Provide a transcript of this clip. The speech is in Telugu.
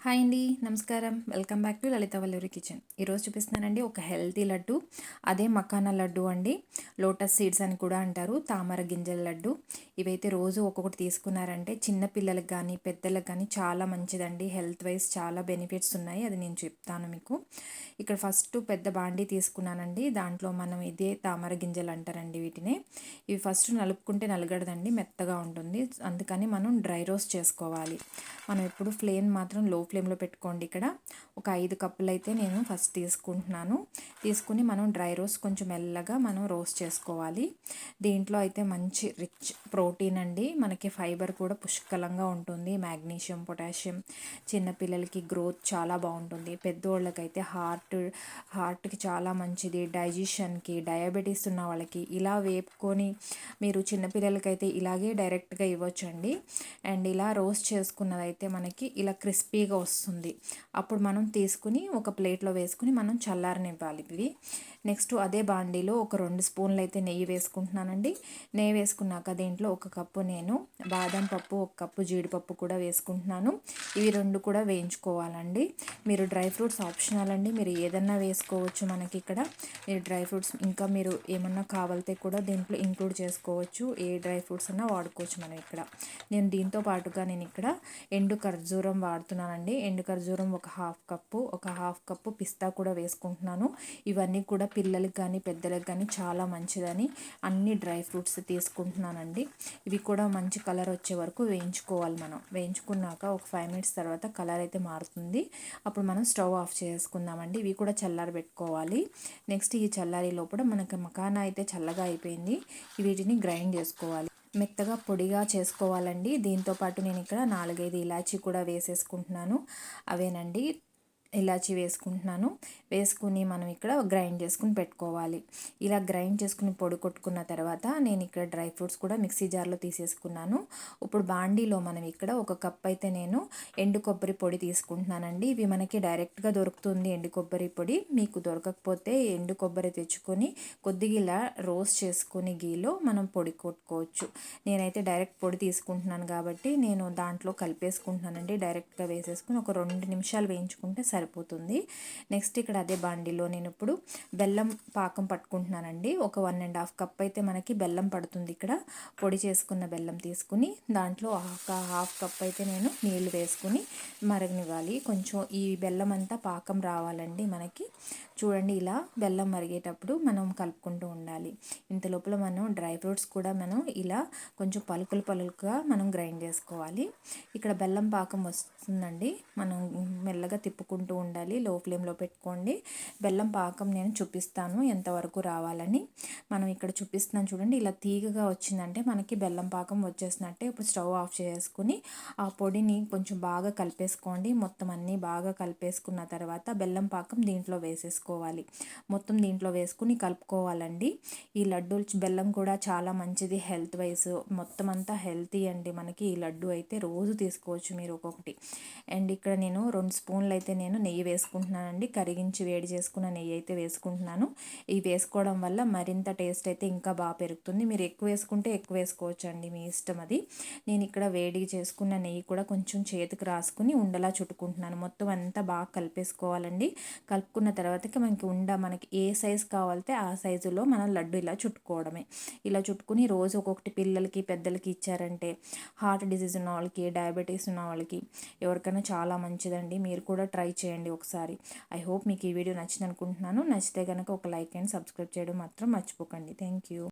హాయ్ అండి, నమస్కారం. Welcome back to Lalitha Valluri kitchen. ఈరోజు చూపిస్తున్నానండి ఒక హెల్తీ లడ్డు. అదే మకానా లడ్డు అండి. లోటస్ సీడ్స్ అని కూడా అంటారు, తామర గింజల లడ్డు. ఇవైతే రోజు ఒక్కొక్కటి తీసుకున్నారంటే చిన్న పిల్లలకు కానీ పెద్దలకు కానీ చాలా మంచిదండి. హెల్త్ వైజ్ చాలా బెనిఫిట్స్ ఉన్నాయి, అది నేను చెప్తాను మీకు. ఇక్కడ ఫస్ట్ పెద్ద బాండీ తీసుకున్నానండి. దాంట్లో మనం ఇదే తామర గింజలు అంటారండి వీటిని. ఇవి ఫస్ట్ నలుపుకుంటే నలగడదండి, మెత్తగా ఉంటుంది. అందుకని మనం డ్రై రోస్ట్ చేసుకోవాలి. మనం ఎప్పుడు ఫ్లేమ్ మాత్రం లో ఫ్లేమ్లో పెట్టుకోండి. ఇక్కడ ఒక 5 కప్పులు అయితే నేను ఫస్ట్ తీసుకుంటున్నాను. తీసుకుని మనం డ్రై రోస్ట్ కొంచెం మెల్లగా మనం రోస్ట్ చేసుకోవాలి. దీంట్లో అయితే మంచి రిచ్ ప్రోటీన్ అండి. మనకి ఫైబర్ కూడా పుష్కలంగా ఉంటుంది, మ్యాగ్నీషియం, పొటాషియం. చిన్నపిల్లలకి గ్రోత్ చాలా బాగుంటుంది. పెద్దోళ్ళకైతే హార్ట్కి చాలా మంచిది. డైజెషన్కి, డయాబెటీస్ ఉన్న వాళ్ళకి ఇలా వేపుకొని మీరు చిన్నపిల్లలకైతే ఇలాగే డైరెక్ట్గా ఇవ్వచ్చండి. అండ్ ఇలా రోస్ట్ చేసుకున్నదైతే మనకి ఇలా క్రిస్పీగా వస్తుంది. అప్పుడు మనం తీసుకుని ఒక ప్లేట్లో వేసుకుని మనం చల్లారనివ్వాలి ఇవి. నెక్స్ట్ అదే బాండీలో ఒక 2 స్పూన్లు అయితే నెయ్యి వేసుకుంటున్నానండి. నెయ్యి వేసుకున్నాక దీంట్లో 1 కప్పు నేను బాదం పప్పు, 1 కప్పు జీడిపప్పు కూడా వేసుకుంటున్నాను. ఇవి 2 కూడా వేయించుకోవాలండి. మీరు డ్రై ఫ్రూట్స్ ఆప్షనల్ అండి, మీరు ఏదన్నా వేసుకోవచ్చు. మనకి ఇక్కడ మీరు డ్రై ఫ్రూట్స్ ఇంకా మీరు ఏమన్నా కావాలితే కూడా దీంట్లో ఇంక్లూడ్ చేసుకోవచ్చు. ఏ డ్రై ఫ్రూట్స్ అన్నా వాడుకోవచ్చు మనం ఇక్కడ. నేను దీంతో పాటుగా నేను ఇక్కడ ఎండు ఖర్జూరం వాడుతున్నానండి. ఎండు ఖర్జూరం ఒక 1/2 కప్పు, ఒక 1/2 కప్పు పిస్తా కూడా వేసుకుంటున్నాను. ఇవన్నీ కూడా పిల్లలకి కానీ పెద్దలకు కానీ చాలా మంచిదని అన్ని డ్రై ఫ్రూట్స్ తీసుకుంటున్నానండి. ఇవి కూడా మంచి కలర్ వచ్చే వరకు వేయించుకోవాలి. మనం వేయించుకున్నాక ఒక 5 మినిట్స్ తర్వాత కలర్ అయితే మారుతుంది. అప్పుడు మనం స్టవ్ ఆఫ్ చేసుకుందామండి. ఇవి కూడా చల్లారి పెట్టుకోవాలి. నెక్స్ట్ ఈ చల్లారి లోపల మనకి మకానా అయితే చల్లగా అయిపోయింది. వీటిని గ్రైండ్ చేసుకోవాలి, మెత్తగా పొడిగా చేసుకోవాలండి. దీంతోపాటు నేను ఇక్కడ 4-5 ఇలాచీ కూడా వేసేసుకుంటున్నాను. అవేనండి, ఇలాచీ వేసుకుంటున్నాను. వేసుకుని మనం ఇక్కడ గ్రైండ్ చేసుకుని పెట్టుకోవాలి. ఇలా గ్రైండ్ చేసుకుని పొడి కొట్టుకున్న తర్వాత నేను ఇక్కడ డ్రై ఫ్రూట్స్ కూడా మిక్సీ జార్లో తీసేసుకున్నాను. ఇప్పుడు బాండీలో మనం ఇక్కడ 1 కప్ అయితే నేను ఎండు కొబ్బరి పొడి తీసుకుంటున్నానండి. ఇవి మనకి డైరెక్ట్గా దొరుకుతుంది ఎండు కొబ్బరి పొడి. మీకు దొరకకపోతే ఎండు కొబ్బరి తెచ్చుకొని కొద్దిగా ఇలా రోస్ట్ చేసుకొని గీలో మనం పొడి కొట్టుకోవచ్చు. నేనైతే డైరెక్ట్ పొడి తీసుకుంటున్నాను కాబట్టి నేను దాంట్లో కలిపేసుకుంటున్నానండి. డైరెక్ట్గా వేసేసుకుని ఒక 2 నిమిషాలు వేయించుకుంటే సరిపోతుంది. నెక్స్ట్ ఇక్కడ అదే బాండీలో నేను ఇప్పుడు బెల్లం పాకం పట్టుకుంటున్నానండి. ఒక 1.5 కప్ అయితే మనకి బెల్లం పడుతుంది. ఇక్కడ పొడి చేసుకున్న బెల్లం తీసుకుని దాంట్లో ఒక 1/2 కప్ అయితే నేను నీళ్లు వేసుకుని మరగనివ్వాలి. కొంచెం ఈ బెల్లం అంతా పాకం రావాలండి మనకి. చూడండి, ఇలా బెల్లం మరిగేటప్పుడు మనం కలుపుకుంటూ ఉండాలి. ఇంత లోపల మనం డ్రై ఫ్రూట్స్ కూడా మనం ఇలా కొంచెం పలుకులుగా మనం గ్రైండ్ చేసుకోవాలి. ఇక్కడ బెల్లం పాకం వస్తుందండి. మనం మెల్లగా తిప్పుకుంటూ ఉండాలి, లో ఫ్లేమ్లో పెట్టుకోండి. బెల్లం పాకం నేను చూపిస్తాను ఎంతవరకు రావాలని. మనం ఇక్కడ చూపిస్తున్నాను చూడండి, ఇలా తీగగా వచ్చిందంటే మనకి బెల్లం పాకం వచ్చేసినట్టే. ఇప్పుడు స్టవ్ ఆఫ్ చేసుకుని ఆ పొడిని కొంచెం బాగా కలిపేసుకోండి. మొత్తం అన్నీ బాగా కలిపేసుకున్న తర్వాత బెల్లం పాకం దీంట్లో వేసేసుకోవాలి. మొత్తం దీంట్లో వేసుకుని కలుపుకోవాలండి. ఈ లడ్డు బెల్లం కూడా చాలా మంచిది హెల్త్ వైజ్. మొత్తం అంతా హెల్తీ అండి మనకి. ఈ లడ్డు అయితే రోజు తీసుకోవచ్చు మీరు ఒక్కొక్కటి. అండ్ ఇక్కడ నేను 2 స్పూన్లు అయితే నేను నెయ్యి వేసుకుంటున్నానండి. కరిగించి వేడి చేసుకున్న నెయ్యి అయితే వేసుకుంటున్నాను. ఇవి వేసుకోవడం వల్ల మరింత టేస్ట్ అయితే ఇంకా బాగా పెరుగుతుంది. మీరు ఎక్కువ వేసుకుంటే ఎక్కువ వేసుకోవచ్చు అండి, మీ ఇష్టం అది. నేను ఇక్కడ వేడి చేసుకున్న నెయ్యి కూడా కొంచెం చేతికి రాసుకుని ఉండలా చుట్టుకుంటున్నాను. మొత్తం అంతా బాగా కలిపేసుకోవాలండి. కలుపుకున్న తర్వాతకి మనకి ఏ సైజు కావాలితే ఆ సైజులో మనం లడ్డు ఇలా చుట్టుకోవడమే. ఇలా చుట్టుకుని రోజు ఒక్కొక్కటి పిల్లలకి పెద్దలకి ఇచ్చారంటే హార్ట్ డిసీజ్ ఉన్న వాళ్ళకి, డయాబెటీస్ ఉన్న వాళ్ళకి ఎవరికైనా చాలా మంచిదండి. మీరు కూడా ట్రై చేయండి ఒకసారి. ఐ హోప్ మీకు ఈ వీడియో నచ్చింది అనుకుంటున్నాను. నచ్చితే కనుక ఒక లైక్ అండ్ సబ్స్క్రైబ్ చేయడం మాత్రం మర్చిపోకండి. Thank you.